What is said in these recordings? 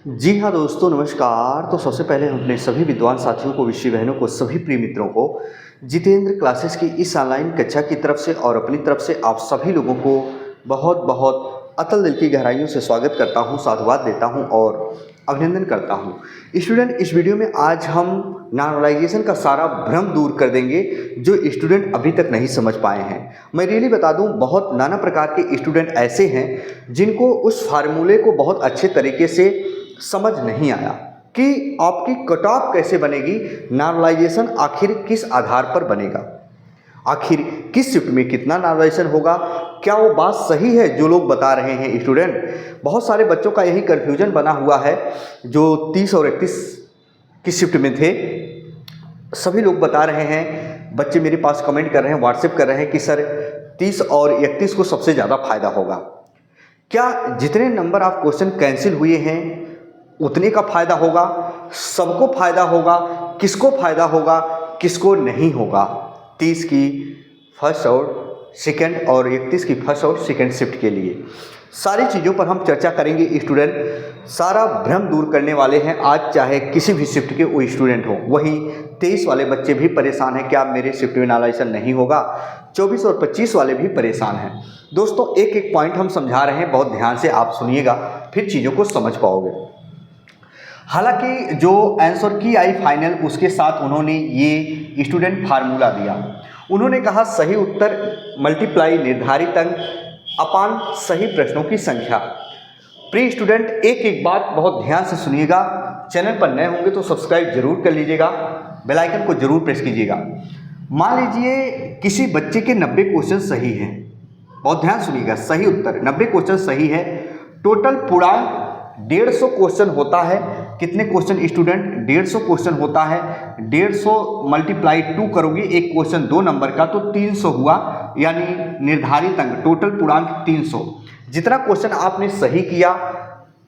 जी हाँ दोस्तों, नमस्कार। तो सबसे पहले हम अपने सभी विद्वान साथियों को, विषय बहनों को, सभी प्रिय मित्रों को जितेंद्र क्लासेस की इस ऑनलाइन कक्षा की तरफ से और अपनी तरफ से आप सभी लोगों को बहुत बहुत अतल दिल की गहराइयों से स्वागत करता हूँ, साधुवाद देता हूँ और अभिनंदन करता हूँ। स्टूडेंट, इस वीडियो में आज हम नॉर्मलाइजेशन का सारा भ्रम दूर कर देंगे जो स्टूडेंट अभी तक नहीं समझ पाए हैं। मैं रियली बता दूं, बहुत नाना प्रकार के स्टूडेंट ऐसे हैं जिनको उस फार्मूले को बहुत अच्छे तरीके से समझ नहीं आया कि आपकी कट ऑफ कैसे बनेगी, नॉर्मलाइजेशन आखिर किस आधार पर बनेगा, आखिर किस शिफ्ट में कितना नॉर्मलाइजेशन होगा, क्या वो बात सही है जो लोग बता रहे हैं। स्टूडेंट, बहुत सारे बच्चों का यही कन्फ्यूजन बना हुआ है जो 30 और 31 की शिफ्ट में थे। सभी लोग बता रहे हैं, बच्चे मेरे पास कमेंट कर रहे हैं, व्हाट्सएप कर रहे हैं कि सर 30 और 31 को सबसे ज़्यादा फायदा होगा। क्या जितने नंबर ऑफ क्वेश्चन कैंसिल हुए हैं उतने का फायदा होगा? सबको फायदा होगा? किसको फायदा होगा, किसको नहीं होगा? 30 की फर्स्ट और सेकंड और 31 की फर्स्ट और सेकंड शिफ्ट के लिए सारी चीज़ों पर हम चर्चा करेंगे। स्टूडेंट, सारा भ्रम दूर करने वाले हैं आज, चाहे किसी भी शिफ्ट के वो स्टूडेंट हो। वहीं 23 वाले बच्चे भी परेशान हैं, क्या मेरे शिफ्ट में नॉर्मलाइजेशन नहीं होगा? 24 और 25 वाले भी परेशान हैं। दोस्तों, एक एक पॉइंट हम समझा रहे हैं, बहुत ध्यान से आप सुनिएगा, फिर चीज़ों को समझ पाओगे। हालांकि जो आंसर की आई फाइनल, उसके साथ उन्होंने ये स्टूडेंट फार्मूला दिया। उन्होंने कहा सही उत्तर मल्टीप्लाई निर्धारित अंक अपान सही प्रश्नों की संख्या। प्रिय स्टूडेंट, एक एक बात बहुत ध्यान से सुनिएगा। चैनल पर नए होंगे तो सब्सक्राइब जरूर कर लीजिएगा, बेल आइकन को जरूर प्रेस कीजिएगा। मान लीजिए किसी बच्चे के 90 क्वेश्चन सही हैं, बहुत ध्यान सुनिएगा, सही उत्तर 90 क्वेश्चन सही है। टोटल पूर्णांक 150 क्वेश्चन होता है। कितने क्वेश्चन स्टूडेंट? 150 क्वेश्चन होता है। 150 मल्टीप्लाई 2 करोगे, एक क्वेश्चन 2 नंबर का, तो 300 हुआ, यानी निर्धारित अंक टोटल पूर्णांक 300। जितना क्वेश्चन आपने सही किया,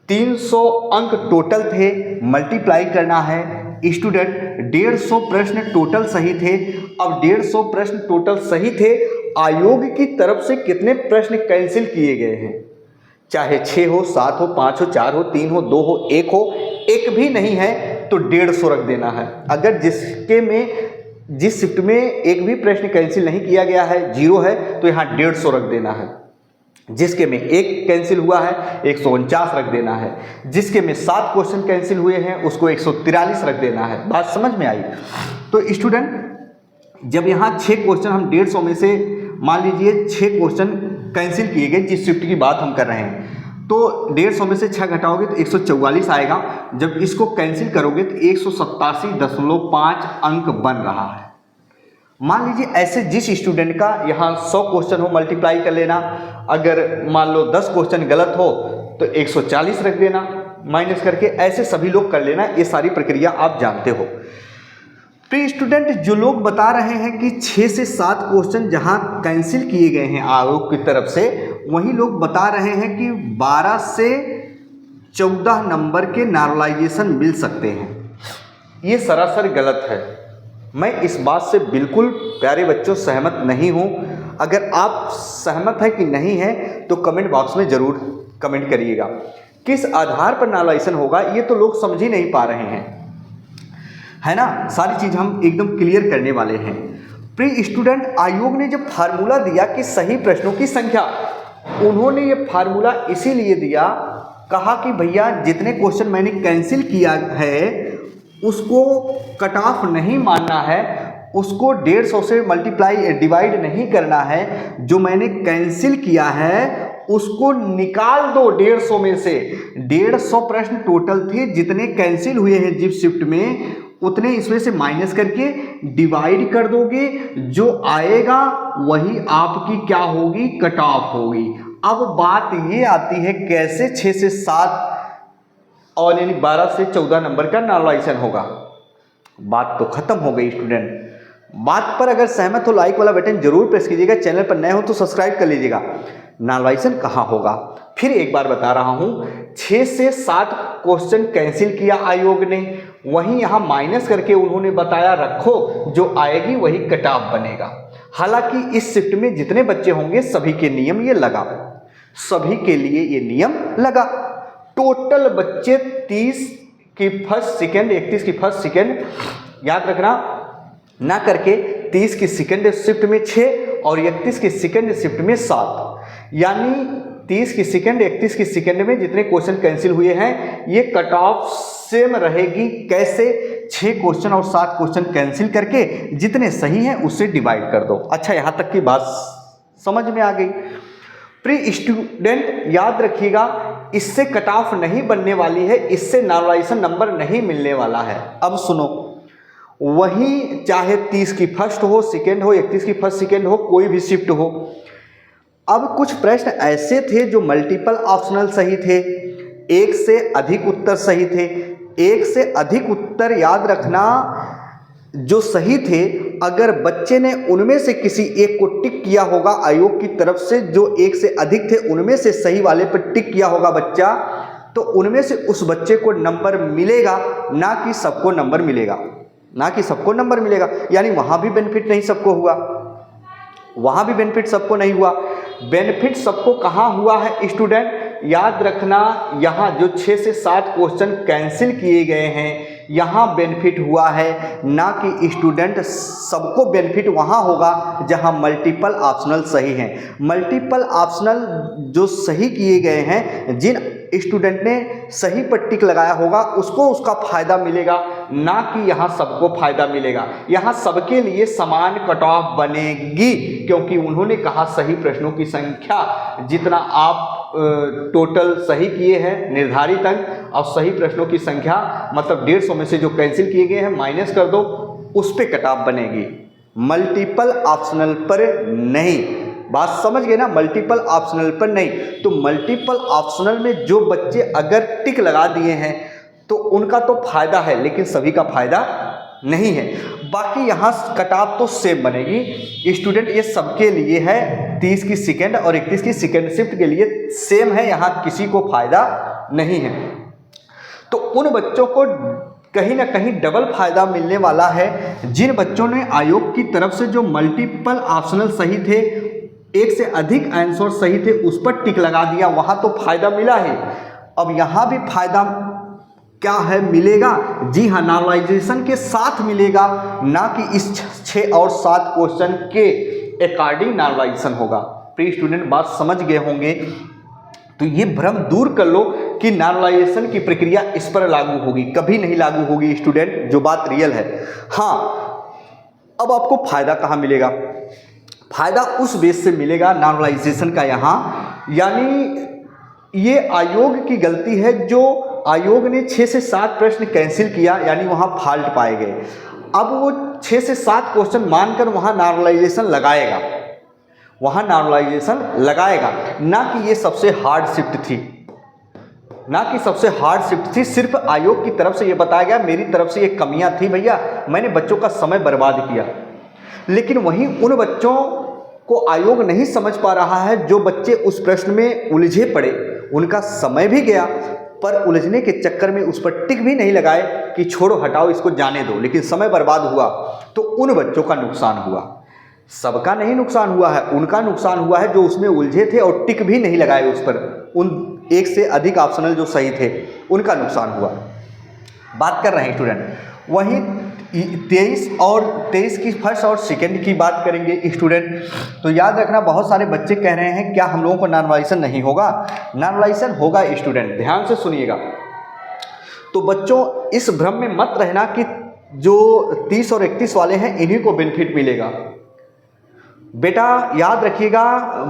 300 अंक टोटल थे, मल्टीप्लाई करना है। स्टूडेंट, 150 प्रश्न टोटल सही थे। अब 150 प्रश्न टोटल सही थे, आयोग की तरफ से कितने प्रश्न कैंसिल किए गए हैं? चाहे 6 हो, 7 हो, 5 हो, 4 हो, 3 हो, 2 हो, 1 हो, एक भी नहीं है तो 150 रख देना है। अगर जिस शिफ्ट में एक भी प्रश्न कैंसिल नहीं किया गया है, 0 है, तो यहाँ 150 रख देना है। जिसके में एक कैंसिल हुआ है, 149 रख देना है। जिसके में 7 क्वेश्चन कैंसिल हुए हैं, उसको 143 रख देना है। बात समझ में आई? तो स्टूडेंट, जब यहाँ 6 क्वेश्चन हम 150 में से मान लीजिए 6 क्वेश्चन कैंसिल किए गए, जिस शिफ्ट की बात हम कर रहे हैं, तो 150 में से 6 घटाओगे तो 144 आएगा। जब इसको कैंसिल करोगे तो 187.5 अंक बन रहा है। मान लीजिए ऐसे जिस स्टूडेंट का यहाँ 100 क्वेश्चन हो, मल्टीप्लाई कर लेना। अगर मान लो 10 क्वेश्चन गलत हो तो 140 रख देना माइनस करके। ऐसे सभी लोग कर लेना, ये सारी प्रक्रिया आप जानते हो। प्रिय स्टूडेंट, जो लोग बता रहे हैं कि 6 से 7 क्वेश्चन जहां कैंसिल किए गए हैं आयोग की तरफ से, वही लोग बता रहे हैं कि 12 से 14 नंबर के नॉर्मलाइजेशन मिल सकते हैं। ये सरासर गलत है। मैं इस बात से बिल्कुल प्यारे बच्चों सहमत नहीं हूं। अगर आप सहमत हैं कि नहीं है तो कमेंट बॉक्स में ज़रूर कमेंट करिएगा। किस आधार पर नॉर्मलाइजेशन होगा ये तो लोग समझ ही नहीं पा रहे हैं, है ना। सारी चीज़ हम एकदम क्लियर करने वाले हैं। प्रिय स्टूडेंट, आयोग ने जब फार्मूला दिया कि सही प्रश्नों की संख्या, उन्होंने ये फार्मूला इसीलिए दिया, कहा कि भैया जितने क्वेश्चन मैंने कैंसिल किया है उसको कट ऑफ नहीं मानना है, उसको 150 से मल्टीप्लाई डिवाइड नहीं करना है। जो मैंने कैंसिल किया है उसको निकाल दो 150 में से। 150 प्रश्न टोटल थे, जितने कैंसिल हुए हैं जिस शिफ्ट में, उतने इसमें से माइनस करके डिवाइड कर दोगे। जो आएगा वही आपकी क्या होगी? कट ऑफ होगी। अब बात ये आती है कैसे 6 से 7 और यानी 12 से 14 नंबर का नॉर्मलाइजेशन होगा। बात तो खत्म हो गई स्टूडेंट। बात पर अगर सहमत हो लाइक वाला बटन जरूर प्रेस कीजिएगा, चैनल पर नए हो तो सब्सक्राइब कर लीजिएगा। नॉर्मलाइजेशन कहाँ होगा? फिर एक बार बता रहा हूँ, 6 से 7 क्वेश्चन कैंसिल किया आयोग ने, वहीं यहाँ माइनस करके उन्होंने बताया रखो, जो आएगी वही कट ऑफ बनेगा। हालांकि इस शिफ्ट में जितने बच्चे होंगे सभी के नियम ये लगा, सभी के लिए ये नियम लगा। टोटल बच्चे 30 की फर्स्ट सेकेंड, 31 की फर्स्ट सेकेंड याद रखना ना करके 30 की सेकेंड शिफ्ट में 6 और 31 की सेकेंड शिफ्ट में 7, यानी 30 की सेकेंड 31 की सेकेंड में जितने क्वेश्चन कैंसिल हुए हैं ये कट ऑफ सेम रहेगी। कैसे? 6 क्वेश्चन और 7 क्वेश्चन कैंसिल करके जितने सही हैं उससे डिवाइड कर दो। अच्छा, यहां तक की बात समझ में आ गई। प्री स्टूडेंट याद रखिएगा, इससे कट ऑफ नहीं बनने वाली है, इससे नॉर्मलाइजेशन नंबर नहीं मिलने वाला है। अब सुनो, वही चाहे 30 की फर्स्ट हो, सेकेंड हो, 31 की फर्स्ट सेकेंड हो, कोई भी शिफ्ट हो। अब कुछ प्रश्न ऐसे थे जो मल्टीपल ऑप्शनल सही थे, एक से अधिक उत्तर सही थे। एक से अधिक उत्तर याद रखना जो सही थे, अगर बच्चे ने उनमें से किसी एक को टिक किया होगा आयोग की तरफ से, जो एक से अधिक थे उनमें से सही वाले पर टिक किया होगा बच्चा, तो उनमें से उस बच्चे को नंबर मिलेगा, ना कि सबको नंबर मिलेगा, ना कि सबको नंबर मिलेगा। यानी वहां भी बेनिफिट नहीं सबको हुआ, वहां भी बेनिफिट सबको नहीं हुआ। बेनिफिट सबको कहां हुआ है स्टूडेंट? याद रखना, यहां जो 6 से 7 क्वेश्चन कैंसिल किए गए हैं यहां बेनिफिट हुआ है, ना कि स्टूडेंट सबको बेनिफिट वहां होगा जहां मल्टीपल ऑप्शनल सही हैं। मल्टीपल ऑप्शनल जो सही किए गए हैं, जिन स्टूडेंट ने सही पर टिक लगाया होगा उसको उसका फायदा मिलेगा, ना कि यहाँ सबको फायदा मिलेगा। यहाँ सबके लिए समान कट ऑफ बनेगी, क्योंकि उन्होंने कहा सही प्रश्नों की संख्या जितना आप टोटल सही किए हैं निर्धारित अंक, और सही प्रश्नों की संख्या मतलब 150 में से जो कैंसिल किए गए हैं माइनस कर दो, उस पे कट ऑफ बनेगी, मल्टीपल ऑप्शनल पर नहीं। बात समझ गए ना? मल्टीपल ऑप्शनल पर नहीं। तो मल्टीपल ऑप्शनल में जो बच्चे अगर टिक लगा दिए हैं तो उनका तो फायदा है, लेकिन सभी का फायदा नहीं है। बाकी यहाँ कट ऑफ तो सेम बनेगी स्टूडेंट, ये सबके लिए है। 30 की सेकेंड और 31 की सेकेंड शिफ्ट के लिए सेम है, यहाँ किसी को फायदा नहीं है। तो उन बच्चों को कहीं ना कहीं डबल फायदा मिलने वाला है जिन बच्चों ने आयोग की तरफ से जो मल्टीपल ऑप्शनल सही थे, एक से अधिक आंसर सही थे, उस पर टिक लगा दिया, वहां तो फायदा मिला है। अब यहां भी फायदा क्या है मिलेगा? जी हाँ, नॉर्मलाइजेशन के साथ मिलेगा, ना कि इस 6 और 7 क्वेश्चन के अकॉर्डिंग नॉर्मलाइजेशन होगा। प्री स्टूडेंट बात समझ गए होंगे, तो ये भ्रम दूर कर लो कि नॉर्मलाइजेशन की प्रक्रिया इस पर लागू होगी, कभी नहीं लागू होगी स्टूडेंट, जो बात रियल है। हाँ, अब आपको फायदा कहाँ मिलेगा? फायदा उस बेस से मिलेगा नॉर्मलाइजेशन का यहाँ, यानी ये आयोग की गलती है जो आयोग ने 6 से 7 प्रश्न कैंसिल किया, यानी वहाँ फॉल्ट पाए गए। अब वो 6 से 7 क्वेश्चन मानकर वहाँ नॉर्मलाइजेशन लगाएगा, वहाँ नॉर्मलाइजेशन लगाएगा, ना कि ये सबसे हार्ड शिफ्ट थी, ना कि सबसे हार्ड शिफ्ट थी। सिर्फ आयोग की तरफ से ये बताया गया, मेरी तरफ से ये कमियां थी भैया, मैंने बच्चों का समय बर्बाद किया। लेकिन वहीं उन बच्चों को आयोग नहीं समझ पा रहा है जो बच्चे उस प्रश्न में उलझे पड़े, उनका समय भी गया, पर उलझने के चक्कर में उस पर टिक भी नहीं लगाए कि छोड़ो हटाओ इसको जाने दो, लेकिन समय बर्बाद हुआ, तो उन बच्चों का नुकसान हुआ। सबका नहीं नुकसान हुआ है, उनका नुकसान हुआ है जो उसमें उलझे थे और टिक भी नहीं लगाए उस पर, उन एक से अधिक ऑप्शनल जो सही थे उनका नुकसान हुआ। बात कर रहे हैं स्टूडेंट, वहीं 23 की फर्स्ट और सेकंड की बात करेंगे स्टूडेंट। तो याद रखना, बहुत सारे बच्चे कह रहे हैं क्या हम लोगों को नॉर्मलाइजेशन नहीं होगा? नॉर्मलाइजेशन होगा स्टूडेंट, ध्यान से सुनिएगा। तो बच्चों इस भ्रम में मत रहना कि जो 30 और 31 वाले हैं इन्हीं को बेनिफिट मिलेगा। बेटा याद रखिएगा,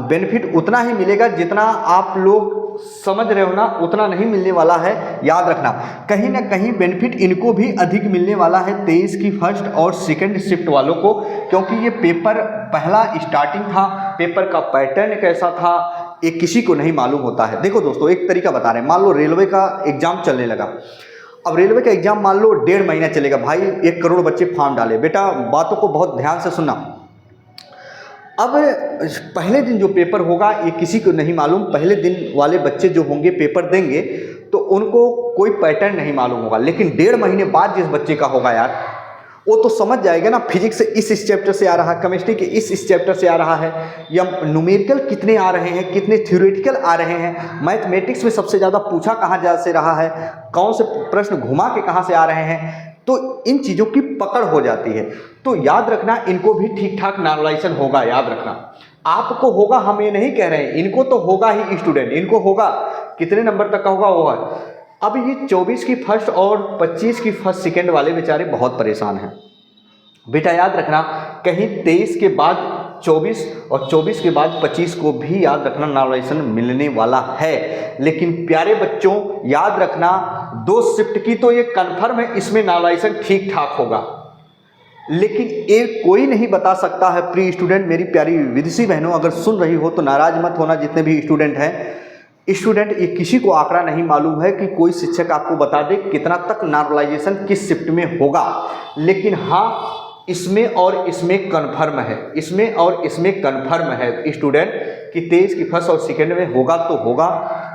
बेनिफिट उतना ही मिलेगा जितना आप लोग समझ रहे हो ना, उतना नहीं मिलने वाला है। याद रखना, कहीं ना कहीं बेनिफिट इनको भी अधिक मिलने वाला है 23 की फर्स्ट और सेकंड शिफ्ट वालों को, क्योंकि ये पेपर पहला स्टार्टिंग था, पेपर का पैटर्न कैसा था ये किसी को नहीं मालूम होता है। देखो दोस्तों, एक तरीका बता रहे हैं, मान लो रेलवे का एग्जाम चलने लगा। अब रेलवे का एग्जाम मान लो 1.5 महीना चलेगा, भाई 1 करोड़ बच्चे फॉर्म डाले। बेटा बातों को बहुत ध्यान से सुनना। अब पहले दिन जो पेपर होगा ये किसी को नहीं मालूम, पहले दिन वाले बच्चे जो होंगे पेपर देंगे तो उनको कोई पैटर्न नहीं मालूम होगा, लेकिन 1.5 महीने बाद जिस बच्चे का होगा यार, वो तो समझ जाएगा ना, फिजिक्स इस चैप्टर से आ रहा है, केमिस्ट्री के इस चैप्टर से आ रहा है, या न्यूमेरिकल कितने आ रहे हैं, कितने थ्योरेटिकल आ रहे हैं, मैथमेटिक्स में सबसे ज़्यादा पूछा कहाँ जा से रहा है, कौन से प्रश्न घुमा के कहाँ से आ रहे हैं, तो इन चीज़ों की पकड़ हो जाती है। तो याद रखना, इनको भी ठीक ठाक नॉर्मलाइजेशन होगा, याद रखना आपको होगा, हम ये नहीं कह रहे हैं, इनको तो होगा ही स्टूडेंट, इनको होगा, कितने नंबर तक का होगा वो है। अब ये 24 की फर्स्ट और 25 की फर्स्ट सेकेंड वाले बेचारे बहुत परेशान हैं बेटा, याद रखना कहीं 23 के बाद 24 और 24 के बाद 25 को भी याद रखना नॉर्मलाइजेशन मिलने वाला है। लेकिन प्यारे बच्चों याद रखना, 2 शिफ्ट की तो ये कन्फर्म है, इसमें नॉर्मलाइजेशन ठीक ठाक होगा, लेकिन एक कोई नहीं बता सकता है। प्री स्टूडेंट मेरी प्यारी विदेशी बहनों, अगर सुन रही हो तो नाराज मत होना, जितने भी स्टूडेंट हैं, स्टूडेंट ये किसी को आंकड़ा नहीं मालूम है कि कोई शिक्षक आपको बता दे कितना तक नॉर्मलाइजेशन किस शिफ्ट में होगा, लेकिन हाँ इसमें और इसमें कन्फर्म है, इसमें और इसमें कन्फर्म है स्टूडेंट कि 23 की फर्स्ट और सेकेंड में होगा तो होगा,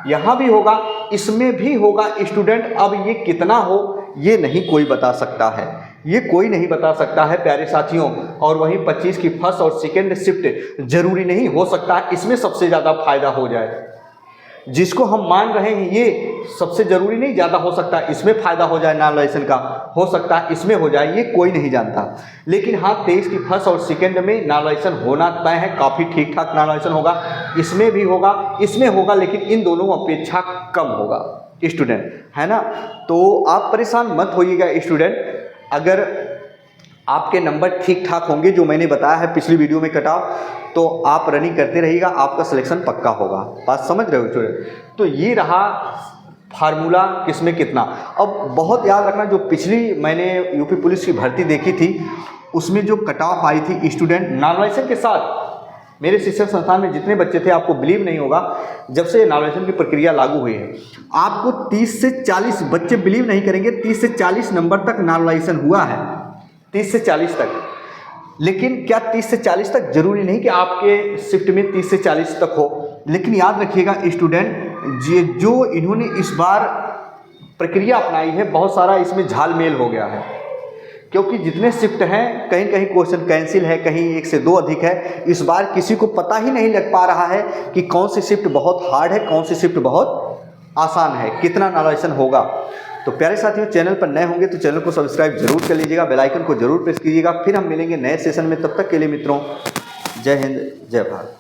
यहाँ भी होगा, इसमें भी होगा स्टूडेंट। अब ये कितना हो ये नहीं कोई बता सकता है, ये कोई नहीं बता सकता है प्यारे साथियों। और वहीं 25 की फर्स्ट और सेकेंड शिफ्ट जरूरी नहीं, हो सकता है इसमें सबसे ज़्यादा फायदा हो जाए, जिसको हम मान रहे हैं ये सबसे ज़रूरी नहीं, ज़्यादा हो सकता है इसमें फ़ायदा हो जाए नॉर्मलाइजेशन का, हो सकता है इसमें हो जाए, ये कोई नहीं जानता। लेकिन हाँ 23 की फर्स्ट और सेकेंड में नॉर्मलाइजेशन होना तय है, काफ़ी ठीक ठाक नॉर्मलाइजेशन होगा, इसमें भी होगा, इसमें होगा, लेकिन इन दोनों अपेक्षा कम होगा स्टूडेंट, है ना। तो आप परेशान मत होइएगा स्टूडेंट, अगर आपके नंबर ठीक ठाक होंगे जो मैंने बताया है पिछली वीडियो में कटाव, तो आप रनिंग करते रहिएगा, आपका सिलेक्शन पक्का होगा। बात समझ रहे हो स्टूडेंट। तो ये रहा फार्मूला किसमें कितना। अब बहुत याद रखना, जो पिछली मैंने यूपी पुलिस की भर्ती देखी थी उसमें जो कट ऑफ आई थी स्टूडेंट नॉर्मलाइजेशन के साथ, मेरे शिक्षण संस्थान में जितने बच्चे थे, आपको बिलीव नहीं होगा, जब से नॉर्मलाइजेशन की प्रक्रिया लागू हुई है आपको 30 से 40 बच्चे, बिलीव नहीं करेंगे, 30 से 40 नंबर तक नॉर्मलाइजेशन हुआ है, 30 से 40 तक। लेकिन क्या 30 से 40 तक जरूरी नहीं कि आपके शिफ्ट में 30 से 40 तक हो, लेकिन याद रखिएगा स्टूडेंट, जो इन्होंने इस बार प्रक्रिया अपनाई है, बहुत सारा इसमें झालमेल हो गया है, क्योंकि जितने शिफ्ट हैं कहीं कहीं क्वेश्चन कैंसिल है, कहीं 1 से 2 अधिक है। इस बार किसी को पता ही नहीं लग पा रहा है कि कौन सी शिफ्ट बहुत हार्ड है, कौन सी शिफ्ट बहुत आसान है, कितना नॉर्मलाइजेशन होगा। तो प्यारे साथियों, चैनल पर नए होंगे तो चैनल को सब्सक्राइब जरूर कर लीजिएगा, बेल आइकन को जरूर प्रेस कीजिएगा। फिर हम मिलेंगे नए सेशन में, तब तक के लिए मित्रों जय हिंद जय भारत।